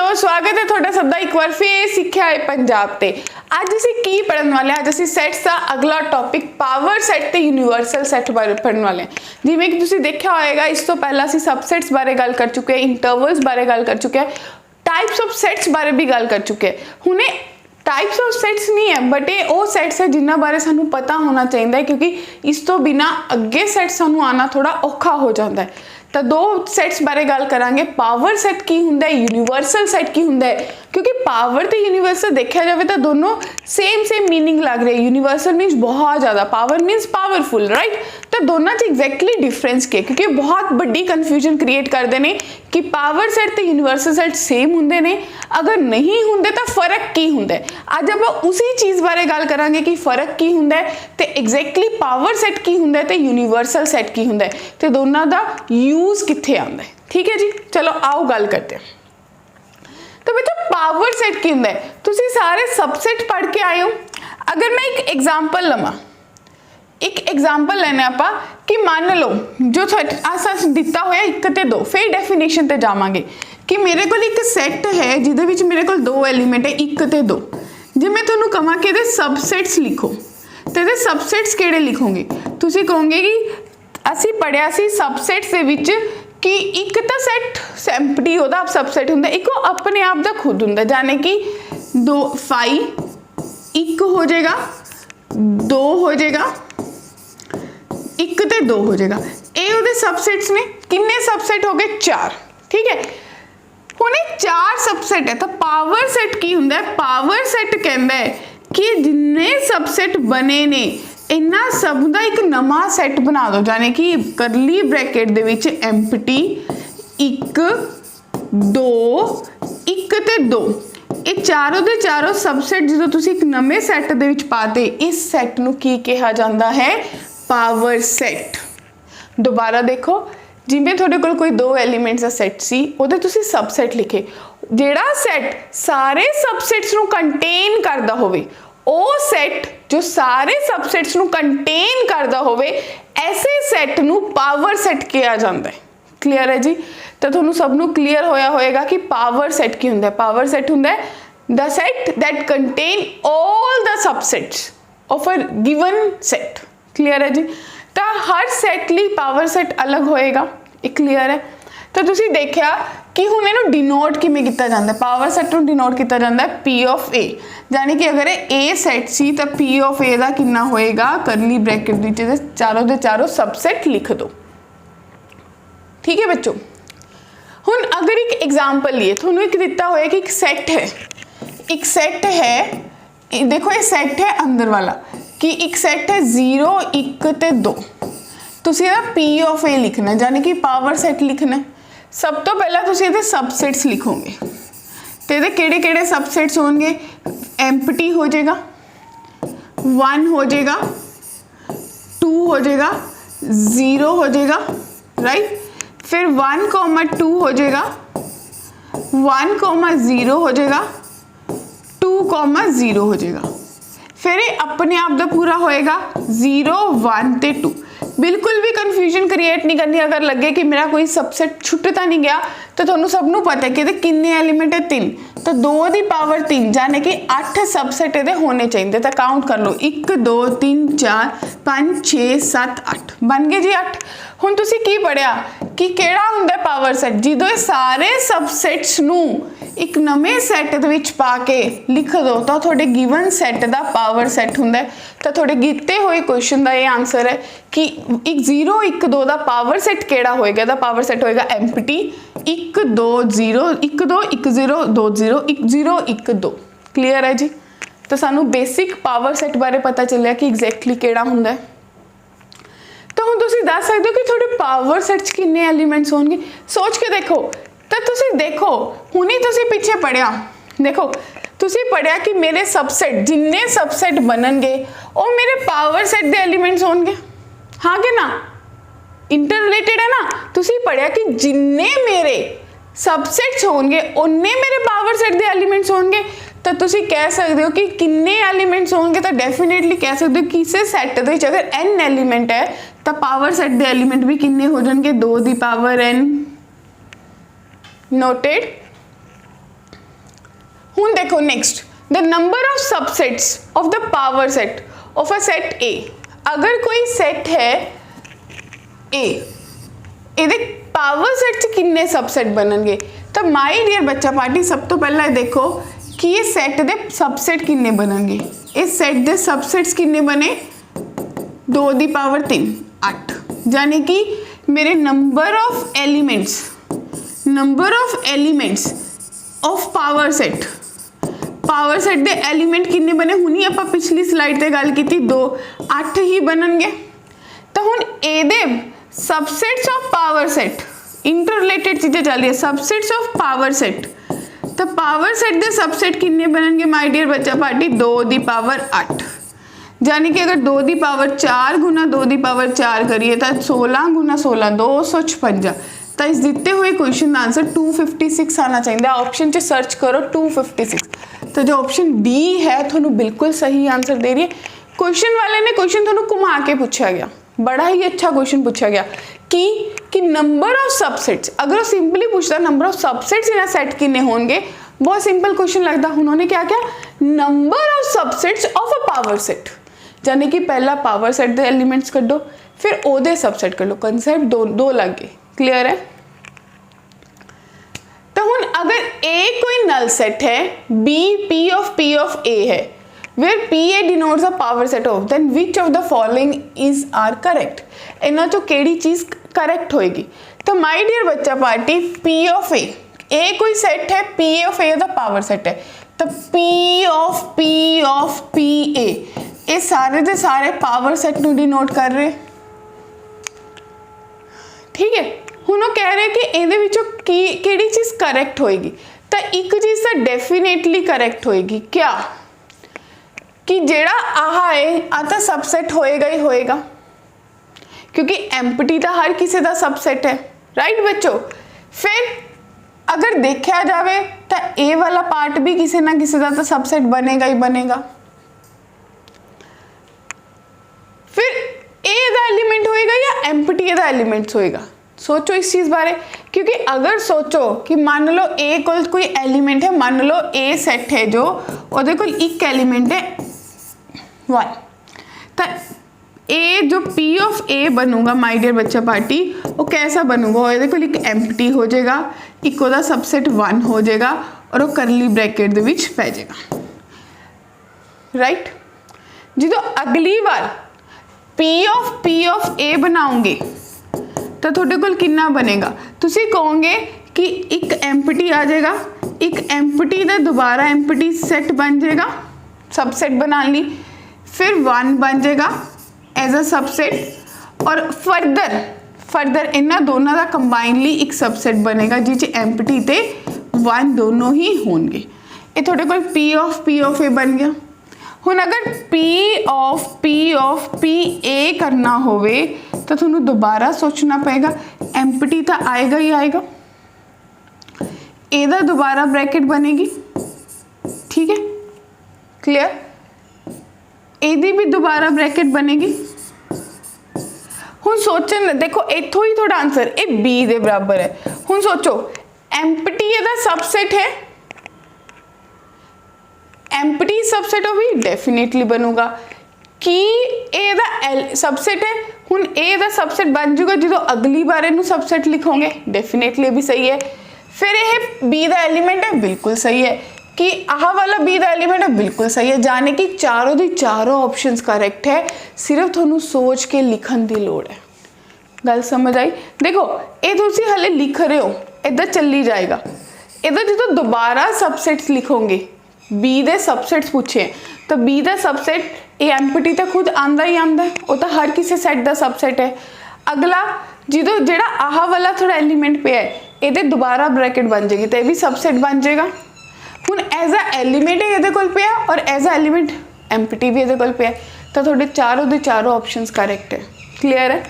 Hello स्वागत है थोड़ा सबका एक बार फिर सिक्ख्या है पंजाब ते। आज असीं की पढ़न वाले हैं? आज असीं सैट्स का अगला टॉपिक पावर सैट ते यूनीवर्सल सैट बारे पढ़न वाले हैं। जिवें कि तुसीं देखिया होएगा इस तो पहला असीं सबसैट्स बारे गल कर चुके हैं, इंटरवल्स बारे गल कर चुके हैं, टाइप्स ऑफ सैट्स बारे भी गल कर चुके हैं। हुणे टाइप्स ऑफ सैट्स नहीं है बट ये वो सैट्स है जिन्हां बारे सानू पता होना चाहिए, क्योंकि इस तो बिना अगे सैट सानू आना थोड़ा औखा हो जाता है। तो दो सैट्स बारे गल करांगे, पावर सैट की हुंदा है, यूनीवर्सल सैट की हुंदा है। क्योंकि पावर ते यूनीवर्सल देखा जाए तो दोनों सेम मीनिंग लग रहे हैं। यूनीवर्सल मीन्स बहुत ज़्यादा, पावर मीन्स पावरफुल, राइट। तो दोनों च एग्जैक्टली डिफरेंस के, क्योंकि बहुत बड़ी कन्फ्यूजन क्रिएट करते हैं कि पावर सैट ते यूनीवर्सल सैट सेम हुंदे ने, अगर नहीं हुंदे तो फर्क की हुंदा है। अज आप उसी चीज़ बारे गल करांगे कि फर्क की हुंदा है, तो एग्जैक्टली पावर सैट की हुंदा है तो यूनीवर्सल सैट की हुंदा है, तो दोनों का यूज कित्थे आंदा है। ठीक है जी, चलो आओ गल करते हैं। तो बच्चों पावर सैट की हुंदा है, तुसीं सारे सबसेट पढ़ के आए हो। अगर मैं एक एग्जाम्पल लवां, एक एग्जाम्पल लेने आपां कि मान लो जो असा दिता होया 1 ते 2, फिर डेफिनेशन ते जावांगे कि मेरे को एक सैट है जिहदे विच मेरे को 2 एलीमेंट है 1 ते 2। जे मैं तुहानूं कहां कि इहदे सबसेट्स लिखो तो इहदे सबसेट्स किहड़े लिखोगे? तुसीं कहोगे कि असीं पढ़िया सी सबसेट्स दे विच कि एक तो सैट एम्पटी होता सबसेट हुंदा, एक अपने आप का खुद हुंदा, जाने कि 2 5 1 हो जाएगा, 2 हो जाएगा, 1 ते 2 हो जाएगा। ये उहदे सबसेट्स ने। कितने सबसेट हो गए? 4। ठीक है, हुणे 4 सबसेट है तो पावर सेट की हुंदा है? पावर सेट कहंदा है कि जिन्ने सबसेट बने ने इन्ना सब का एक नवा सैट बना दो, जाने कि करली ब्रैकेट दे विच एम्पटी 1 2 1 ते 2, ये चारों दे चारों सबसेट जो तुसीं एक नवे सैट दे विच पाते, इस सैट नूं की कहा जाता है? Power set. दोबारा देखो, जिवें तुहाडे कोल कोई 2 एलीमेंट्स का सैट सी, उहदे तुसीं सबसेट लिखे, जिहड़ा सैट सारे सबसेट्स नूं कंटेन करदा होवे, ਉਹ सैट जो सारे सबसेट्स ਨੂੰ कंटेन करता होवे, ऐसे सैट ਨੂੰ पावर सैट किया जाता है। क्लीयर है जी? तो ਤੁਹਾਨੂੰ सब ਨੂੰ क्लीयर होया होएगा कि पावर सैट की ਹੁੰਦਾ है। पावर सैट ਹੁੰਦਾ है the set that contain all the subsets of a given set। Clear है जी? तो हर सैट ਲਈ पावर सैट अलग होएगा, ਇਹ क्लीयर है। तो ਤੁਸੀਂ देखिया कि हुण इहनूं डिनोट किवें कीता जांदा है? पावर सैट नूं डिनोट कीता जांदा है P ऑफ A, यानी कि अगर ए सैट सी तो P ऑफ A का कितना होएगा? करली ब्रैकेट विच चारों दे चारों सबसेट लिख दो। ठीक है बच्चों, हुण अगर एक एग्जाम्पल लिए तुहानूं एक दिता होया कि एक सैट है, एक सैट है, देखो ये सैट है अंदर वाला कि एक सैट है 0 1 ते 2, तुसीं इहदा P ऑफ A लिखना, यानी कि पावर सैट लिखना। सब तो पहला तुसीं इहदे सबसेट्स लिखोगे, तो ये किहड़े किहड़े सबसेट्स होंगे? एम्पटी हो जाएगा, 1 हो जाएगा, 2 हो जाएगा, 0 हो जाएगा, राइट। फिर 1 2 हो जाएगा, 1 0 हो जाएगा, 2 0 हो जाएगा। फिर ये अपने आप का पूरा होएगा 0 1 ते 2। बिल्कुल भी कन्फ्यूजन क्रिएट नहीं करनी। अगर लगे कि मेरा कोई सबसेट छुट्टता नहीं गया तो तुहानूं सबनूं पता है कि कितने एलीमेंट है? 3, तो 2 की पावर 3, यानी कि 8 सबसेट ये होने चाहिए। तो काउंट कर लो, 1 2 3 4 5 6 7 8 बन गए जी 8। हुण तुसीं की पढ़िया कि किहड़ा हुंदा है पावर सैट? जदों सारे सबसेट्स नूं एक नवे सैट दे विच पा के लिख दो तो तुहाडे गिवन सैट का पावर सैट हुंदा है। तो तुहाडे गिते हुए क्वेश्चन का ये आंसर है कि 0 1 2 का पावर सैट किहड़ा होएगा? दा पावर सैट होएगा एम्पटी 1 2 0 1 2 1 0 2 0 1 0 1 2। क्लीयर है जी? तो सानू बेसिक पावर सैट बारे पता चलिया कि एग्जैक्टली किहड़ा हुंदा है। तो हुण तुसीं दस सकदे हो कि तुहाडे पावर सैट च कितने एलीमेंट्स होणगे? सोच के देखो। तो तुसीं देखो, हुणी तुसीं पीछे पढ़िया, देखो तुसीं पढ़िया कि मेरे सबसेट जिन्ने सबसेट बनणगे वो मेरे पावर सैट दे एलीमेंट्स होणगे, हाँ कि ना? इंटर रिलेटेड है ना। तुसीं पढ़िया कि जिन्ने मेरे सबसेट्स होणगे उन्ने मेरे पावर सैट दे एलीमेंट्स होणगे। तो तुसीं कह सकते हो कि किन्ने एलीमेंट्स होंगे? तो डेफिनेटली कह सकते हो कि किसी सैट दे विच अगर n एलीमेंट है तो पावर सैट दे एलीमेंट भी किन्ने हो जाएंगे? 2 की पावर n। नोटेड? हुण देखो next, the number of subsets of the power set of a set ए। अगर कोई सेट है ए, ਇਹਦੇ पावर सेट च किन्ने सबसेट बनणगे? तो माय डियर बच्चा पार्टी सब तो पहला देखो कि ये सेट दे सबसेट किन्ने बनणगे। इस सेट दे सबसेट्स किन्ने बने? 2 दी पावर 3 8, यानी कि मेरे number of elements of power set they element किन्ने बने? हुणी आपां पिछली स्लाइड ते गल कीती 2 8 ही बनणगे। तो हुण एदे subsets of power set, inter related चीजें चल रही है, सबसेट्स ऑफ पावर सेट। तो पावर सेट दे सबसेट किन्ने बनणगे माय डियर बच्चा पार्टी? 2 दी पावर 8, यानी कि अगर 2 the power 4 Guna 2 the power 4 करिए तो 16 गुना 16 256। तो इस दिते हुए क्वेश्चन का आंसर 256 आना चाहिए। ऑप्शन च सर्च करो 256। तो जो ऑप्शन डी है थोड़ा बिल्कुल सही आंसर दे रही है। क्वेश्चन वाले ने क्वेश्चन थोड़ा घुमा के पूछा गया, बड़ा ही अच्छा क्वेश्चन पूछा गया कि नंबर ऑफ सबसेट्स, अगर वो सिंपली पूछता number of subsets in a set किन्ने होंगे, बहुत सिंपल क्वेश्चन लगता। उन्होंने क्या किया? Number of subsets of a power set, यानी कि पहला पावर सेट दे एलिमेंट्स कड्डो फिर ओदे सबसेट कर लो। कंसेप्ट दो लग गए। क्लियर है? तो हुण अगर ए कोई नल सेट है, बी पी ऑफ ए है, where PA denotes a power set of, then which of the following are correct? इन्हों चो केड़ी चीज करेक्ट होएगी? तो माय डियर बच्चा पार्टी P ऑफ ए कोई सेट है, P of A the power set है, तो P ऑफ PA ये सारे दे सारे पावर सेट नू डिनोट कर रहे। ठीक है, हुण वो कह रहे कि इहदे विचों केड़ी चीज करेक्ट होएगी? तो एक चीज तो डेफिनेटली करेक्ट होएगी, क्या कि जेड़ा आह है आ तो सबसेट होएगा ही होएगा, क्योंकि एम्प्टी तो हर किसी का सबसेट है। राइट बच्चों? फिर अगर देखा जाए तो ए वाला पार्ट भी किसी ना किसी का तो सबसेट बनेगा ही बनेगा। फिर ए दा एलिमेंट होएगा या एम्प्टी दा एलिमेंट होएगा? सोचो इस चीज बारे, क्योंकि अगर सोचो कि मान लो ए कोई एलिमेंट है, मान लो ए सेट है जो ओदे कोल एक एलिमेंट है 1, तो ए जो P ऑफ ए बनूंगा माय डियर बच्चा पार्टी, वो कैसा बनूंगा? ये देखो एक एम्प्टी हो जाएगा, एक ओदा सबसेट 1 हो जाएगा और वो करली ब्रैकेट दे विच पै जाएगा। राइट? जो अगली बार P ऑफ ए बनाओगे तो थोड़े कोल कितना बनेगा? तुसी कहोगे कि एक एम्प्टी आ जाएगा, एक एम्प्टी का दोबारा एम्प्टी सेट बन जाएगा, सबसेट बना ली, फिर 1 बन जाएगा एज अ सबसेट, और फर्दर इन्होंने दोनों का कंबाइनली एक सबसेट बनेगा जिस एम्प्टी ते 1 दोनों ही होंगे। ये थोड़े को P ऑफ ए बन गया। हुण अगर P ऑफ ए करना होवे तो थोनू दोबारा सोचना पड़ेगा, एम्प्टी तो आएगा ही आएगा, एदा दोबारा ब्रैकेट बनेगी। ठीक है, क्लियर? एदी भी दोबारा ब्रैकेट बनेगी। हुण सोचन देखो इथों ही थोड़ा आंसर ए बी दे बराबर है। हुण सोचो एम्प्टी एदा सबसेट है, एम्प्टी सबसेट हो भी डेफिनेटली बनूगा कि एदा सबसेट है। हुण एदा सबसेट बन जाएगा जो अगली बार इनू सबसेट लिखोगे, डेफिनेटली भी सही है। फिर यह बी दा एलिमेंट है, बिल्कुल सही है कि आह वाला बी दा एलिमेंट है, बिल्कुल सही है। जाने कि चारों दी चारों ऑप्शंस करेक्ट है, सिर्फ थोनू सोच के लिखन दी लोड़ है। गल समझ आई? देखो ये तुसी हले लिख रहे हो, इधर चली जाएगा, इधर जो दोबारा सबसेट्स लिखोगे, बी दे सबसेट्स पूछे तो बी दा सबसेट ये एम्प्टी तो खुद आंदा ही आंदा है, वो तो हर किसी सेट दा सबसेट है। अगला जो जेड़ा आह वाला थोड़ा एलिमेंट पे है, ये दोबारा ब्रैकेट बन जाएगी तो ये भी सबसेट बन जाएगा। हुण एज अ एलिमेंट ये कोल पे है और एज अ एलिमेंट एम्प्टी भी ये कोल पे है, तो थोड़े चारों दे चारों ऑप्शंस करेक्ट है। क्लियर है?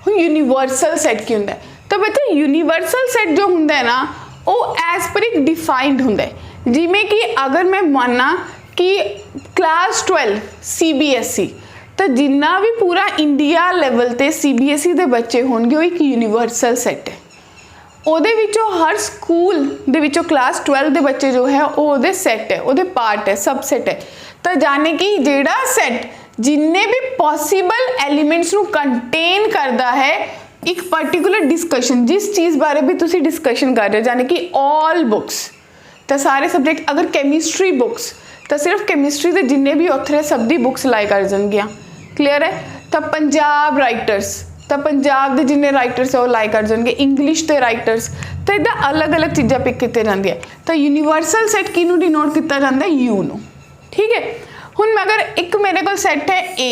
हुण यूनिवर्सल सेट की हुंदा है, तो बच्चे यूनिवर्सल सेट जो हुंदा है ना वो एज पर एक डिफाइंड हुंदा है। जिमें कि अगर मैं माना कि क्लास 12 CBSE, तो जिन्ना भी पूरा इंडिया लेवल ते CBSE दे बच्चे होंगे वो एक यूनिवर्सल सेट है। ਉਹਦੇ ਵਿੱਚੋਂ ਹਰ ਸਕੂਲ ਦੇ ਵਿੱਚੋਂ ਕਲਾਸ 12 ਦੇ ਬੱਚੇ ਜੋ ਹੈ ਉਹ ਉਹਦੇ ਸੈੱਟ ਹੈ, ਉਹਦੇ ਪਾਰਟ ਹੈ, ਸਬਸੈਟ ਹੈ। ਤਾਂ ਜਾਣੇ ਕਿ ਜਿਹੜਾ ਸੈੱਟ ਜਿੰਨੇ ਵੀ ਪੋਸੀਬਲ ਐਲੀਮੈਂਟਸ ਨੂੰ ਕੰਟੇਨ ਕਰਦਾ ਹੈ ਇੱਕ ਪਾਰਟਿਕੂਲਰ ਡਿਸਕਸ਼ਨ, ਜਿਸ ਚੀਜ਼ ਬਾਰੇ ਵੀ ਤੁਸੀਂ ਡਿਸਕਸ਼ਨ ਕਰ ਰਹੇ ਹੋ, ਜਾਣੇ ਕਿ ਆਲ ਬੁੱਕਸ, ਤਾਂ ਸਾਰੇ ਸਬਜੈਕਟ, ਅਗਰ ਕੈਮਿਸਟਰੀ ਬੁੱਕਸ ਤਾਂ ਸਿਰਫ ਕੈਮਿਸਟਰੀ ਦੇ ਜਿੰਨੇ ਵੀ ਆਥਰ ਹੈ ਸਭ ਦੀ ਬੁੱਕਸ ਲਾਈ ਕਰ ਜਾਣਗੀਆਂ। ਕਲੀਅਰ ਹੈ? ਤਾਂ ਪੰਜਾਬ ਰਾਈਟਰਸ, ਤਾਂ ਪੰਜਾਬ ਦੇ ਜਿੰਨੇ ਰਾਈਟਰਸ ਹੈ ਉਹ ਲਾਈ ਕਰ ਜਾਣਗੇ। ਇੰਗਲਿਸ਼ ਦੇ ਰਾਈਟਰਸ, ਤਾਂ ਇੱਦਾਂ ਅਲੱਗ-ਅਲੱਗ ਚੀਜ਼ਾਂ ਪਿਕ ਕੀਤੇ ਜਾਂਦੀਆਂ। ਤਾਂ ਯੂਨੀਵਰਸਲ ਸੈੱਟ ਕਿਹਨੂੰ ਡਿਨੋਟ ਕੀਤਾ ਜਾਂਦਾ? ਯੂ ਨੂੰ। ਠੀਕ ਹੈ, ਹੁਣ ਅਗਰ ਇੱਕ ਮੇਰੇ ਕੋਲ ਸੈੱਟ ਹੈ A,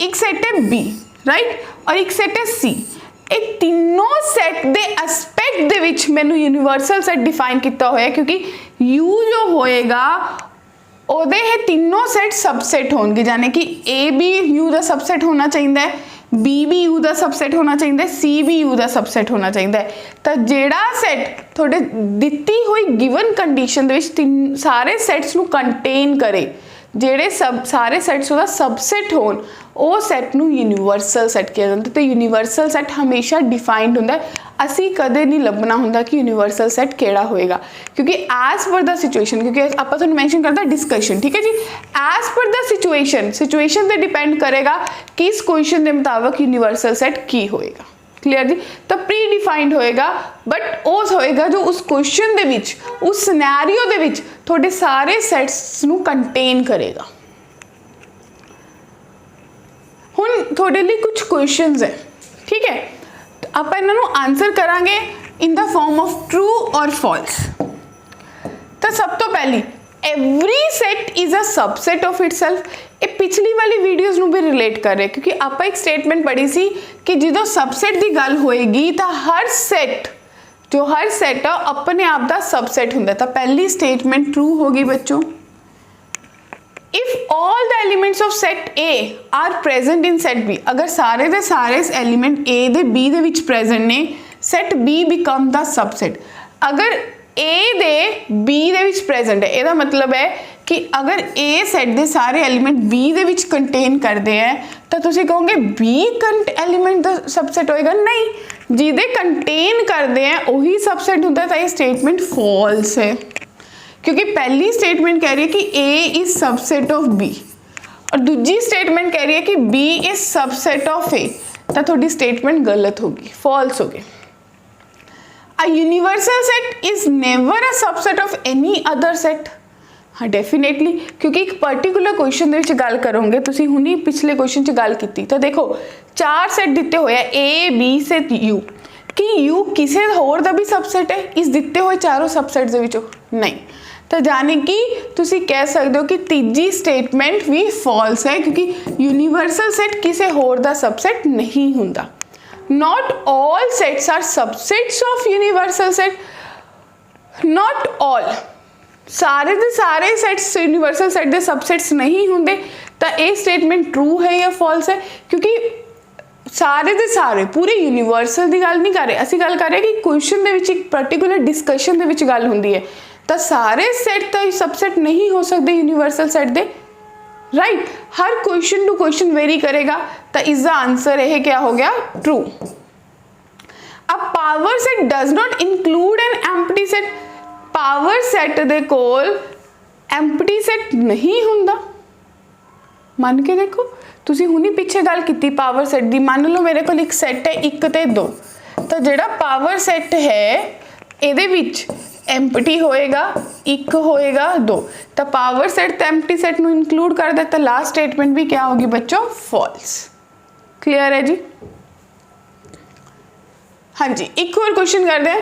ਇੱਕ ਸੈੱਟ ਹੈ B, ਰਾਈਟ, ਔਰ ਇੱਕ ਸੈੱਟ ਹੈ C, ਇਹ ਤਿੰਨੋਂ ਸੈੱਟ ਦੇ ਐਸਪੈਕਟ ਦੇ ਵਿੱਚ ਮੈਨੂੰ ਯੂਨੀਵਰਸਲ ਸੈੱਟ ਡਿਫਾਈਨ ਕੀਤਾ ਹੋਇਆ, ਕਿਉਂਕਿ U ਜੋ ਹੋਏਗਾ ਉਹਦੇ ਇਹ ਤਿੰਨੋਂ ਸੈੱਟ ਸਬਸੈਟ ਹੋਣਗੇ, ਜਾਨੇ ਕਿ A ਵੀ U ਦਾ ਸਬਸੈਟ ਹੋਣਾ ਚਾਹੀਦਾ ਹੈ, B ਵੀ U ਦਾ ਸਬਸੈਟ ਹੋਣਾ ਚਾਹੀਦਾ ਹੈ, C ਵੀ U ਦਾ ਸਬਸੈਟ ਹੋਣਾ ਚਾਹੀਦਾ ਹੈ। ਤਾਂ ਜਿਹੜਾ ਸੈੱਟ ਤੁਹਾਡੇ ਦਿੱਤੀ ਹੋਈ ਗਿਵਨ ਕੰਡੀਸ਼ਨ ਦੇ ਵਿੱਚ ਸਾਰੇ ਸੈਟਸ ਨੂੰ ਕੰਟੇਨ ਕਰੇ, ਜਿਹੜੇ ਸਾਰੇ ਸੈਟਸ ਉਹਦਾ ਸਬਸੈਟ ਹੋਣ, ਉਹ ਸੈੱਟ ਨੂੰ ਯੂਨੀਵਰਸਲ ਸੈੱਟ ਕਿਹਾ ਜਾਂਦਾ। ਤੇ ਯੂਨੀਵਰਸਲ ਸੈੱਟ ਹਮੇਸ਼ਾ ਡਿਫਾਈਨਡ ਹੁੰਦਾ ਹੈ, ਅਸੀਂ ਕਦੇ ਨਹੀਂ ਲੱਭਣਾ ਹੁੰਦਾ ਕਿ ਯੂਨੀਵਰਸਲ ਸੈੱਟ ਕਿਹੜਾ ਹੋਏਗਾ, ਕਿਉਂਕਿ ਐਜ਼ ਪਰ ਦਾ ਸਿਚੁਏਸ਼ਨ, ਕਿਉਂਕਿ ਆਪਾਂ ਤੁਹਾਨੂੰ ਮੈਂਸ਼ਨ ਕਰਦਾ ਡਿਸਕਸ਼ਨ, ਠੀਕ ਹੈ ਜੀ, ਐਜ਼ ਪਰ ਦਾ ਸਿਚੁਏਸ਼ਨ ਤੇ ਡਿਪੈਂਡ ਕਰੇਗਾ ਕਿ ਇਸ ਕੁਐਸਚਨ ਦੇ ਮੁਤਾਬਕ ਯੂਨੀਵਰਸਲ ਸੈੱਟ ਕੀ ਹੋਏਗਾ। ਕਲੀਅਰ ਜੀ? ਤਾਂ ਪ੍ਰੀ ਡਿਫਾਈਨਡ ਹੋਏਗਾ, ਬਟ ਉਹ ਹੋਏਗਾ ਜੋ ਉਸ ਕੁਐਸਚਨ ਦੇ ਵਿੱਚ, ਉਸ ਸਿਨੈਰੀਓ ਦੇ ਵਿੱਚ ਤੁਹਾਡੇ ਸਾਰੇ ਸੈਟਸ ਨੂੰ ਕੰਟੇਨ ਕਰੇਗਾ। ਹੁਣ ਤੁਹਾਡੇ ਲਈ ਕੁਝ ਕੁਐਸਚਨਸ ਹੈ, ਠੀਕ ਹੈ, ਆਪਾਂ ਇਹਨਾਂ ਨੂੰ ਆਨਸਰ ਕਰਾਂਗੇ ਇਨ ਦਾ ਫॉर्म ਆਫ ਟਰੂ ਔਰ ਫਾਲਸ। ਤਾਂ ਸਭ ਤੋਂ ਪਹਿਲੀ, every set is a subset of itself, ਇਹ ਪਿਛਲੀ ਵਾਲੀ ਵੀਡੀਓਜ਼ ਨੂੰ ਵੀ ਰਿਲੇਟ ਕਰ ਰਿਹਾ, ਕਿਉਂਕਿ ਆਪਾਂ ਇੱਕ ਸਟੇਟਮੈਂਟ ਪੜ੍ਹੀ ਸੀ ਕਿ ਜਦੋਂ ਸਬਸੈਟ ਦੀ ਗੱਲ ਹੋਏਗੀ ਤਾਂ ਹਰ ਸੈਟ ਆ ਆਪਣੇ ਆਪ ਦਾ ਸਬਸੈਟ ਹੁੰਦਾ। ਤਾਂ ਪਹਿਲੀ ਸਟੇਟਮੈਂਟ ਟਰੂ ਹੋਗੀ ਬੱਚੋਂ। if all the elements of set A are present in set B, ਅਗਰ ਸਾਰੇ ਦੇ ਸਾਰੇ ਐਲੀਮੈਂਟ A ਦੇ B ਦੇ ਵਿੱਚ ਪ੍ਰੈਜ਼ੈਂਟ ਨੇ, set B become the subset। ਅਗਰ A ਦੇ B ਦੇ ਵਿੱਚ ਪ੍ਰੈਜ਼ੈਂਟ ਹੈ, ਇਹਦਾ ਮਤਲਬ ਹੈ ਕਿ ਅਗਰ A ਸੈਟ ਦੇ ਸਾਰੇ ਐਲੀਮੈਂਟ B ਦੇ ਵਿੱਚ ਕੰਟੇਨ ਕਰਦੇ ਹੈ ਤਾਂ ਤੁਸੀਂ ਕਹੋਗੇ B ਐਲੀਮੈਂਟ ਦਾ ਸਬਸੈਟ ਹੋਏਗਾ? ਨਹੀਂ, ਜਿਹਦੇ ਕੰਟੇਨ ਕਰਦੇ ਹੈ ਉਹੀ ਸਬਸੈਟ ਹੁੰਦਾ। ਤਾਂ ਇਹ ਸਟੇਟਮੈਂਟ ਫਾਲਸ ਹੈ, क्योंकि पहली स्टेटमेंट कह रही है कि A is subset of B और दूसरी स्टेटमेंट कह रही है कि B is subset of A, तो थोड़ी स्टेटमेंट गलत होगी, फॉल्स होगी। A universal set is never a subset of any other set। हाँ डेफिनेटली, क्योंकि एक पर्टिकुलर क्वेश्चन ਦੇ ਵਿੱਚ ਗੱਲ ਕਰੋਗੇ ਤੁਸੀਂ, ਹੁਣੀ ਪਿਛਲੇ क्वेश्चन 'ਚ ਗੱਲ ਕੀਤੀ ਤਾਂ ਦੇਖੋ 4 ਸੈਟ ਦਿੱਤੇ ਹੋਏ ਆ A B से U, कि U ਕਿਸੇ ਹੋਰ ਦਾ ਵੀ ਸਬਸੈਟ ਹੈ ਇਸ ਦਿੱਤੇ ਹੋਏ ਚਾਰੋਂ ਸਬਸੈਟਸ ਦੇ ਵਿੱਚੋਂ? ਨਹੀਂ। ਤਾਂ ਜਾਨੀ ਕਿ ਤੁਸੀਂ ਕਹਿ ਸਕਦੇ ਹੋ ਕਿ ਤੀਜੀ ਸਟੇਟਮੈਂਟ ਵੀ ਫਾਲਸ ਹੈ, ਕਿਉਂਕਿ ਯੂਨੀਵਰਸਲ ਸੈਟ ਕਿਸੇ ਹੋਰ ਦਾ ਸਬਸੈਟ ਨਹੀਂ ਹੁੰਦਾ। not all sets are subsets of universal set, not all, ਸਾਰੇ ਦੇ ਸਾਰੇ ਸੈਟਸ ਯੂਨੀਵਰਸਲ ਸੈਟ ਦੇ ਸਬਸੈਟਸ ਨਹੀਂ ਹੁੰਦੇ। ਤਾਂ ਇਹ ਸਟੇਟਮੈਂਟ ਟਰੂ ਹੈ ਜਾਂ ਫਾਲਸ ਹੈ? ਕਿਉਂਕਿ ਸਾਰੇ ਦੇ ਸਾਰੇ ਪੂਰੇ ਯੂਨੀਵਰਸਲ ਦੀ ਗੱਲ ਨਹੀਂ ਕਰ ਰਹੇ, ਅਸੀਂ ਗੱਲ ਕਰ ਰਹੇ ਕਿ ਕੁਐਸਚਨ ਦੇ ਵਿੱਚ ਇੱਕ ਪਰਟੀਕੂਲਰ ਡਿਸਕਸ਼ਨ ਦੇ ਵਿੱਚ ਗੱਲ ਹੁੰਦੀ ਹੈ। ਤਾਂ ਸਾਰੇ ਸੈਟ ਤਾਂ ਸਬਸੈਟ ਨਹੀਂ ਹੋ ਸਕਦੇ ਯੂਨੀਵਰਸਲ ਸੈਟ ਦੇ, ਰਾਈਟ। ਹਰ ਕੁਐਸਚਨ ਟੂ ਕੁਐਸਚਨ ਵੇਰੀ ਕਰੇਗਾ। ਤਾਂ ਇਸ ਦਾ ਆਨਸਰ ਇਹ क्या हो गया? ट्रू। अब power set does not include an empty set, power set ਦੇ ਕੋਲ एम्प्टी सेट नहीं ਹੁੰਦਾ। ਮੰਨ ਕੇ ਦੇਖੋ, ਤੁਸੀਂ ਹੁਣੀ ਪਿੱਛੇ ਗੱਲ ਕੀਤੀ ਪਾਵਰ ਸੈਟ ਦੀ। ਮੰਨ ਲਓ ਮੇਰੇ ਕੋਲ ਇੱਕ ਸੈਟ ਹੈ 1 ਤੇ 2, ਤਾਂ ਜਿਹੜਾ ਪਾਵਰ ਸੈਟ ਹੈ ਇਹਦੇ ਵਿੱਚ एम्प्टी होएगा 1 होएगा 2, तो पावर सेट तो एम्प्टी सेट ਨੂੰ इंक्लूड कर देता। लास्ट स्टेटमेंट भी क्या होगी बच्चों? फॉल्स। क्लियर है जी? हाँ जी, एक और क्वेश्चन करते हैं।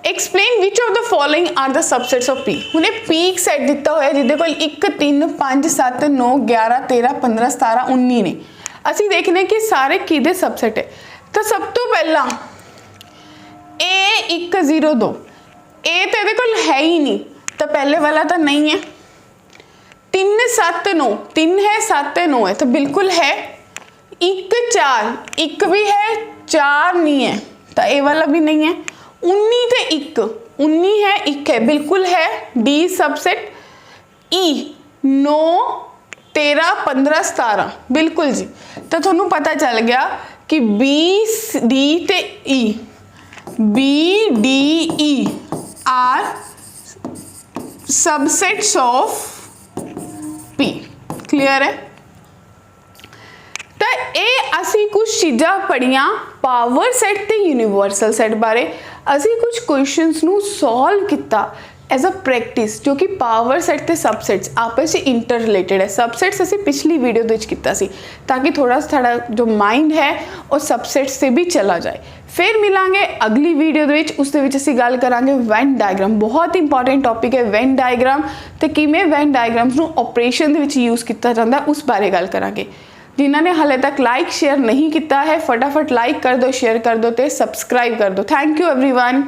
Explain which of the following are the subsets of P। हुणे P एक सेट दिता होया जिहदे कोल 1 3 5 7 9 11 13 15 17 19 ने। ਅਸੀਂ देखने कि सारे किहदे सबसेट है। तो सब तो पहला A 1 0 2, ए तो ये है ही नहीं, तो पहले वाला तो नहीं है। 3 7 9, 3 है 7 9 है, तो बिल्कुल है। 1 4, 1 भी है 4 नहीं है, तो ए वाला भी नहीं है। 19 ते 1, 19 है 1 है, बिल्कुल है। D subset. ई 9 13 15 17, बिल्कुल जी। तो थोनू पता चल गया कि बी डी ते ई B, D, E are subsets of P। Clear है? तो ये असी कुछ चीज़ां पढ़ियां पावर सैट ते यूनिवर्सल सैट बारे। असी कुछ क्वेश्चंस नू सॉल्व किया एज अ प्रैक्टिस, जो कि पावर सैट ते सबसेट्स आपस में इंटर रिलेटेड है। सबसेट्स असी पिछली वीडियो दे विच कीता सी, ताकि थोड़ा साड़ा जो माइंड है वो सबसेट्स से भी चला जाए। फिर मिलांगे अगली वीडियो दे विच, उस दे विच असी गल करांगे वेन डायग्राम। बहुत इंपॉर्टेंट टॉपिक है वेन डायग्राम, ते किवें वेन डायग्राम्स नू ऑपरेशन दे विच यूज़ किया जाता है उस बारे गल करांगे। जिन्होंने हाले तक लाइक शेयर नहीं किया है, फटाफट लाइक कर दो, शेयर कर दो, तो सब्सक्राइब कर दो। Thank you everyone.